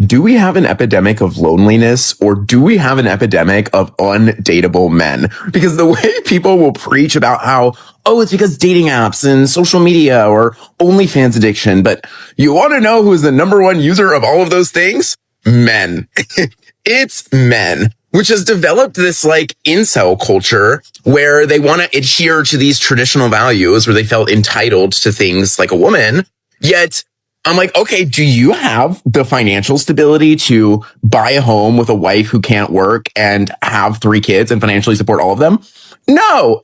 do we have an epidemic of loneliness or do we have an epidemic of undateable men? Because the way people will preach about how, oh, it's because dating apps and social media or OnlyFans addiction. But you want to know who's the number one user of all of those things? Men. It's men, which has developed this like incel culture where they want to adhere to these traditional values where they felt entitled to things like a woman. Yet I'm like, okay, do you have the financial stability to buy a home with a wife who can't work and have 3 kids and financially support all of them? No,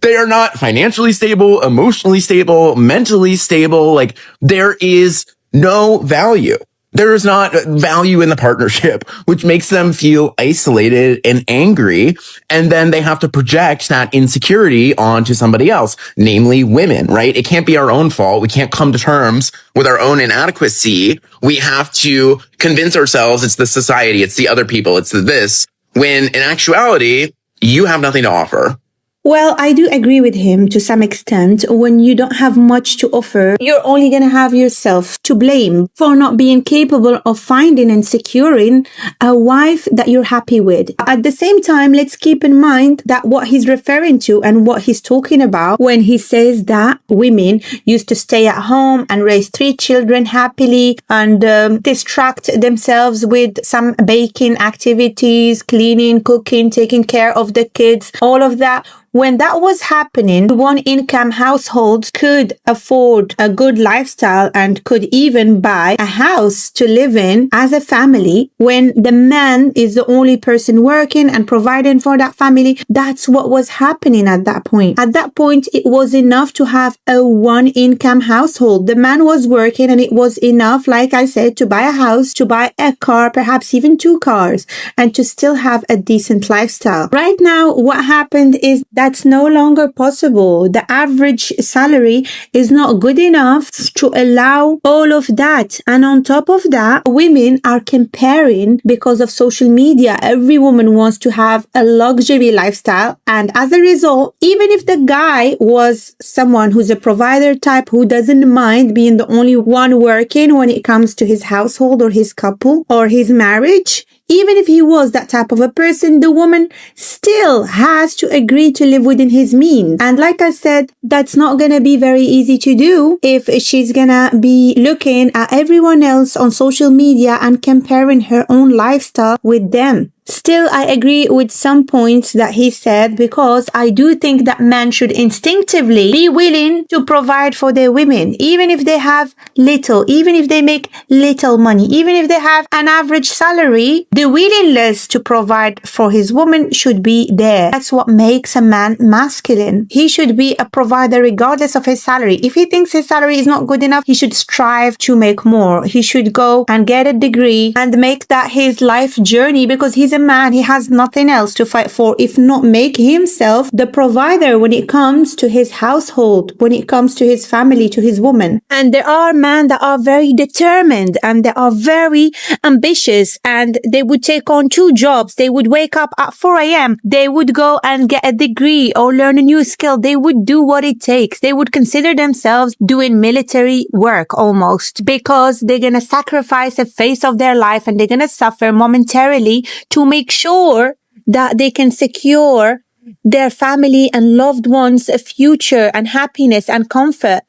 they are not financially stable, emotionally stable, mentally stable. Like there is no value. There is not value in the partnership, which makes them feel isolated and angry. And then they have to project that insecurity onto somebody else, namely women, right? It can't be our own fault. We can't come to terms with our own inadequacy. We have to convince ourselves it's the society, it's the other people, it's the this, when in actuality, you have nothing to offer. Well, I do agree with him to some extent. When you don't have much to offer, you're only going to have yourself to blame for not being capable of finding and securing a wife that you're happy with. At the same time, let's keep in mind that what he's referring to and what he's talking about when he says that women used to stay at home and raise 3 children happily and distract themselves with some baking activities, cleaning, cooking, taking care of the kids, all of that. When that was happening, one-income households could afford a good lifestyle and could even buy a house to live in as a family. When the man is the only person working and providing for that family, that's what was happening at that point. At that point, it was enough to have a one-income household. The man was working and it was enough, like I said, to buy a house, to buy a car, perhaps even 2 cars, and to still have a decent lifestyle. Right now, what happened is that's no longer possible. The average salary is not good enough to allow all of that. And on top of that, women are comparing because of social media. Every woman wants to have a luxury lifestyle. And as a result, even if the guy was someone who's a provider type who doesn't mind being the only one working when it comes to his household or his couple or his marriage, even if he was that type of a person, the woman still has to agree to live within his means. And like I said, that's not going to be very easy to do if she's going to be looking at everyone else on social media and comparing her own lifestyle with them. Still, I agree with some points that he said because I do think that men should instinctively be willing to provide for their women, even if they have little, even if they make little money, even if they have an average salary, the willingness to provide for his woman should be there. That's what makes a man masculine. He should be a provider regardless of his salary. If he thinks his salary is not good enough, he should strive to make more. He should go and get a degree and make that his life journey because he's a man. He has nothing else to fight for if not make himself the provider when it comes to his household, when it comes to his family, to his woman. And there are men that are very determined and they are very ambitious and they would take on 2 jobs. They would wake up at 4 a.m. They would go and get a degree or learn a new skill. They would do what it takes. They would consider themselves doing military work almost because they're going to sacrifice a phase of their life and they're going to suffer momentarily to make sure that they can secure their family and loved ones a future and happiness and comfort.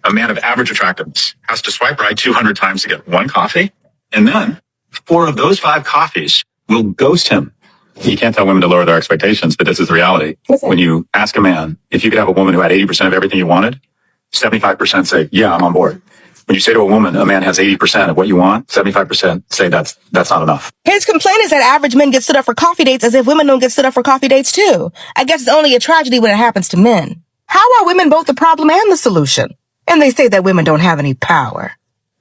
A man of average attractiveness has to swipe right 200 times to get 1 coffee, and then 4 of those 5 coffees will ghost him. You can't tell women to lower their expectations, but this is the reality. When you ask a man if you could have a woman who had 80% of everything you wanted, 75% say, yeah, I'm on board. When you say to a woman, a man has 80% of what you want, 75% say that's not enough. His complaint is that average men get stood up for coffee dates as if women don't get stood up for coffee dates too. I guess it's only a tragedy when it happens to men. How are women both the problem and the solution? And they say that women don't have any power.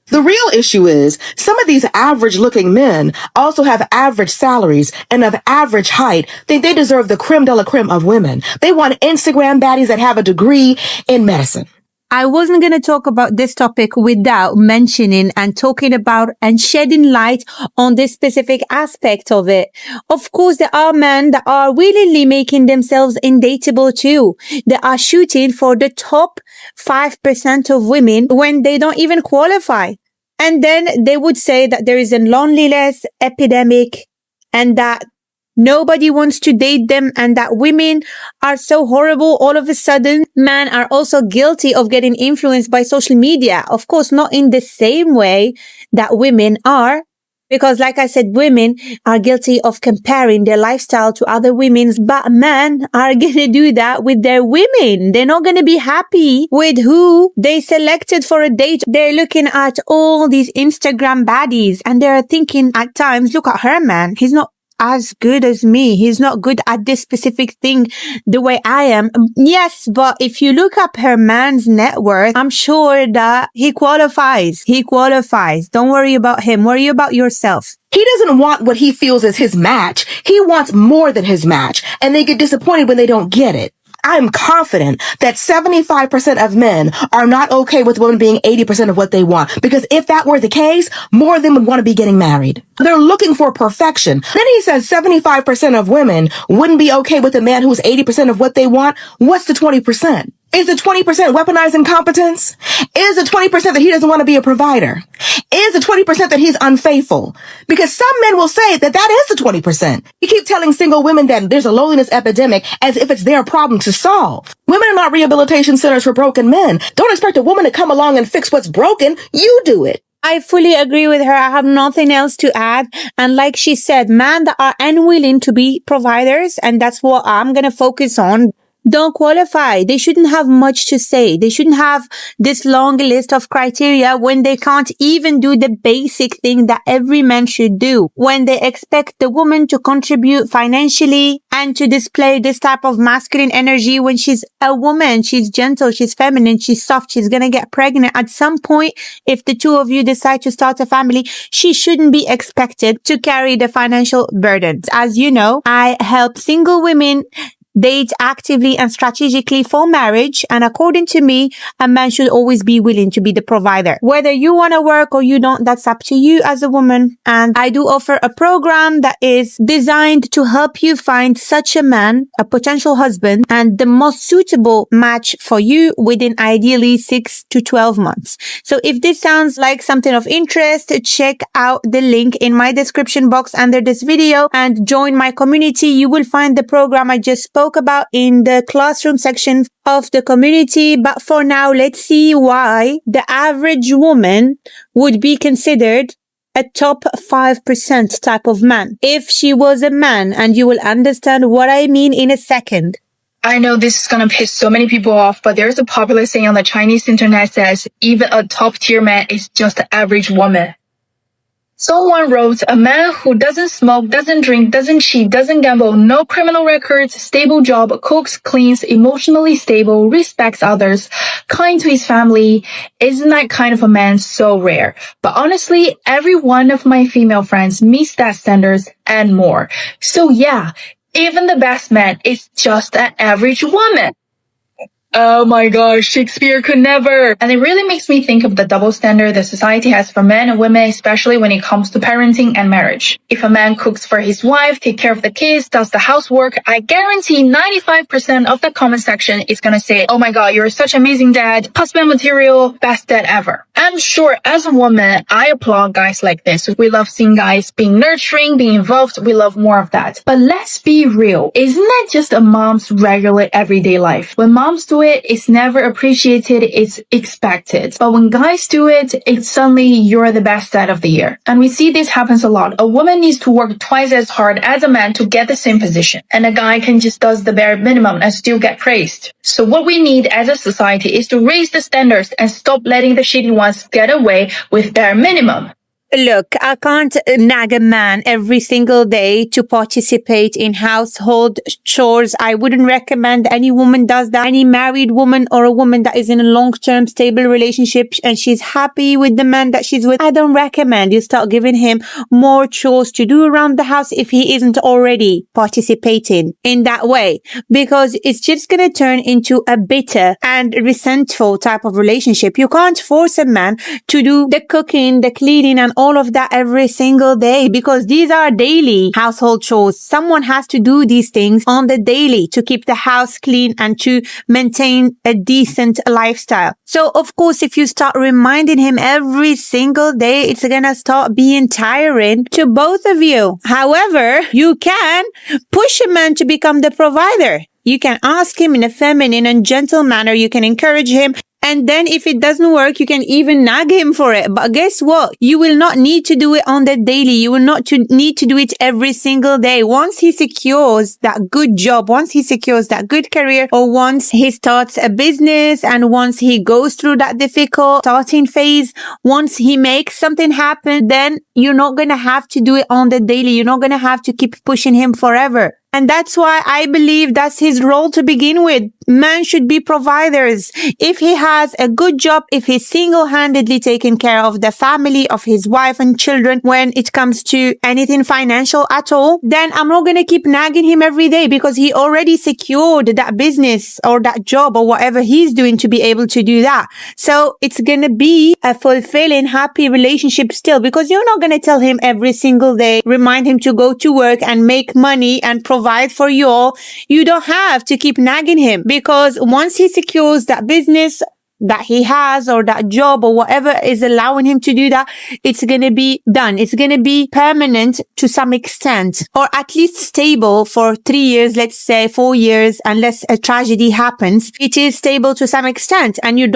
The real issue is some of these average-looking men also have average salaries and of average height. They deserve the creme de la creme of women. They want Instagram baddies that have a degree in medicine. I wasn't going to talk about this topic without mentioning and talking about and shedding light on this specific aspect of it. Of course, there are men that are willingly making themselves undateable too. They are shooting for the top 5% of women when they don't even qualify. And then they would say that there is a loneliness epidemic and that nobody wants to date them and that women are so horrible all of a sudden. Men are also guilty of getting influenced by social media. Of course, not in the same way that women are. Because like I said, women are guilty of comparing their lifestyle to other women's, but men are going to do that with their women. They're not going to be happy with who they selected for a date. They're looking at all these Instagram baddies and they're thinking at times, look at her, man. He's not as good as me. He's not good at this specific thing the way I am. Yes, but if you look up her man's net worth, I'm sure that he qualifies. He qualifies. Don't worry about him. Worry about yourself. He doesn't want what he feels is his match. He wants more than his match, and they get disappointed when they don't get it. I'm confident that 75% of men are not okay with women being 80% of what they want. Because if that were the case, more of them would want to be getting married. They're looking for perfection. Then he says 75% of women wouldn't be okay with a man who's 80% of what they want. What's the 20%? Is the 20% weaponized incompetence? Is the 20% that he doesn't want to be a provider? Is the 20% that he's unfaithful? Because some men will say that that is the 20%. You keep telling single women that there's a loneliness epidemic as if it's their problem to solve. Women are not rehabilitation centers for broken men. Don't expect a woman to come along and fix what's broken. You do it. I fully agree with her. I have nothing else to add. And like she said, men that are unwilling to be providers, and that's what I'm going to focus on, don't qualify. They shouldn't have much to say. They shouldn't have this long list of criteria when they can't even do the basic thing that every man should do. When they expect the woman to contribute financially and to display this type of masculine energy when she's a woman, she's gentle, she's feminine, she's soft, she's gonna get pregnant. At some point, if the two of you decide to start a family, she shouldn't be expected to carry the financial burdens. As you know, I help single women date actively and strategically for marriage. And according to me, a man should always be willing to be the provider. Whether you want to work or you don't, that's up to you as a woman. And I do offer a program that is designed to help you find such a man, a potential husband, and the most suitable match for you within ideally 6 to 12 months. So if this sounds like something of interest, check out the link in my description box under this video and join my community. You will find the program I just spoke about in the classroom section of the community. But for now, let's see why the average woman would be considered a top 5% type of man if she was a man, and you will understand what I mean in a second. I know this is gonna piss so many people off, but there's a popular saying on the Chinese internet says, even a top tier man is just an average woman. Someone wrote, a man who doesn't smoke, doesn't drink, doesn't cheat, doesn't gamble, no criminal records, stable job, cooks, cleans, emotionally stable, respects others, kind to his family. Isn't that kind of a man so rare? But honestly, every one of my female friends meets that standards and more. So yeah, even the best man is just an average woman. Oh my gosh, Shakespeare could never. And it really makes me think of the double standard that society has for men and women, especially when it comes to parenting and marriage. If a man cooks for his wife, takes care of the kids, does the housework, I guarantee 95% of the comment section is gonna say, oh my god, you're such amazing dad, husband material, best dad ever. I'm sure as a woman, I applaud guys like this. We love seeing guys being nurturing, being involved. We love more of that. But let's be real. Isn't that just a mom's regular everyday life? When moms do it, it's never appreciated, it's expected. But when guys do it, it's suddenly you're the best dad of the year. And we see this happens a lot. A woman needs to work twice as hard as a man to get the same position. And a guy can just does the bare minimum and still get praised. So what we need as a society is to raise the standards and stop letting the shitty ones get away with bare minimum. Look, I can't nag a man every single day to participate in household chores. I wouldn't recommend any woman does that. Any married woman or a woman that is in a long-term stable relationship and she's happy with the man that she's with, I don't recommend you start giving him more chores to do around the house if he isn't already participating in that way, because it's just going to turn into a bitter and resentful type of relationship. You can't force a man to do the cooking, the cleaning, and all of that every single day, because these are daily household chores. Someone has to do these things on the daily to keep the house clean and to maintain a decent lifestyle. So of course, if you start reminding him every single day, it's gonna start being tiring to both of you. However, you can push a man to become the provider. You can ask him in a feminine and gentle manner. You can encourage him. And then if it doesn't work, you can even nag him for it. But guess what? You will not need to do it on the daily. You will not need to do it every single day. Once he secures that good job, once he secures that good career, or once he starts a business, and once he goes through that difficult starting phase, once he makes something happen, then you're not going to have to do it on the daily. You're not going to have to keep pushing him forever. And that's why I believe that's his role to begin with. Men should be providers. If he has a good job, if he's single-handedly taking care of the family, of his wife and children, when it comes to anything financial at all, then I'm not going to keep nagging him every day, because he already secured that business or that job or whatever he's doing to be able to do that. So it's going to be a fulfilling, happy relationship still, because you're not going to tell him every single day, remind him to go to work and make money and provide for you all. You don't have to keep nagging him, because once he secures that business that he has, or that job, or whatever is allowing him to do that, it's going to be done. It's going to be permanent to some extent, or at least stable for 3 years, let's say 4 years, unless a tragedy happens. It is stable to some extent, and you're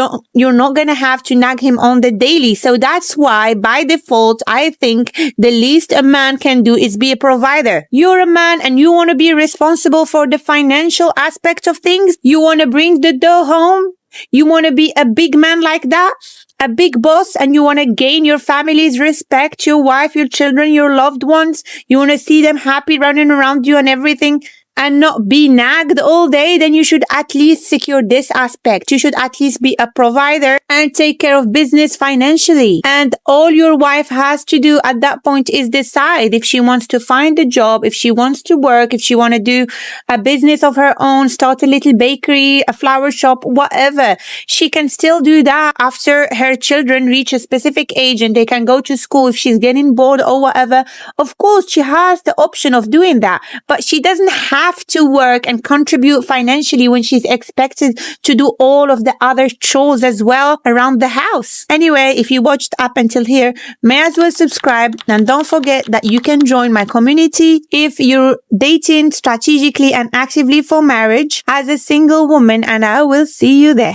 not going to have to nag him on the daily. So that's why by default, I think the least a man can do is be a provider. You're a man and you want to be responsible for the financial aspect of things. You want to bring the dough home. You want to be a big man like that, a big boss, and you want to gain your family's respect, your wife, your children, your loved ones. You want to see them happy running around you and everything, and not be nagged all day. Then you should at least secure this aspect. You should at least be a provider and take care of business financially. And all your wife has to do at that point is decide if she wants to find a job, if she wants to work, if she wants to do a business of her own, start a little bakery, a flower shop, whatever. She can still do that after her children reach a specific age and they can go to school. If she's getting bored or whatever, of course she has the option of doing that, but she doesn't have to work and contribute financially when she's expected to do all of the other chores as well around the house. Anyway, if you watched up until here, may as well subscribe, and don't forget that you can join my community if you're dating strategically and actively for marriage as a single woman, and I will see you there.